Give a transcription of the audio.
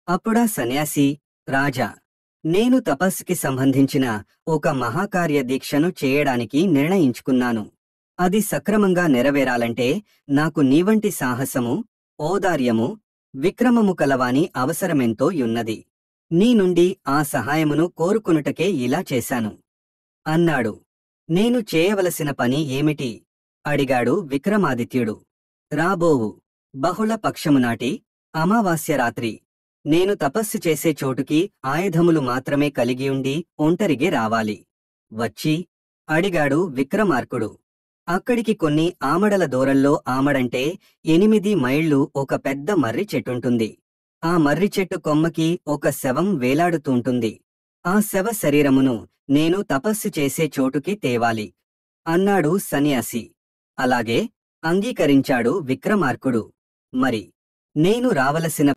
అప్పుడా సన్యాసి, రాజా, నేను తపస్సుకి సంబంధించిన ఒక మహాకార్య దీక్షను చేయడానికి నిర్ణయించుకున్నాను. అది సక్రమంగా నెరవేరాలంటే నాకు నీవంటి సాహసము, ఔదార్యము, విక్రమము కలవాని అవసరమెంతో యున్నది. నీ నుండి ఆ సహాయమును కోరుకునుటకే ఇలా చేశాను అన్నాడు. నేను చేయవలసిన పని ఏమిటి? అడిగాడు విక్రమాదిత్యుడు. రాబోవు బహుళ పక్షమునాటి అమావాస్య రాత్రి నేను తపస్సు చేసే చోటుకి ఆయుధములు మాత్రమే కలిగియుండి ఒంటరిగే రావాలి. వచ్చి? అడిగాడు విక్రమార్కుడు. అక్కడికి కొన్ని ఆమడల దూరంలో, ఆమడంటే 8 మైళ్ళు, ఒక పెద్ద మర్రి చెట్టుంటుంది. ఆ మర్రి చెట్టు కొమ్మకి ఒక శవం వేలాడుతూంటుంది. ఆ శవ శరీరమును నేను తపస్సు చేసే చోటుకి తేవాలి అన్నాడు సన్యాసి. అలాగే అంగీకరించాడు విక్రమార్కుడు. మరి నేను రావలసిన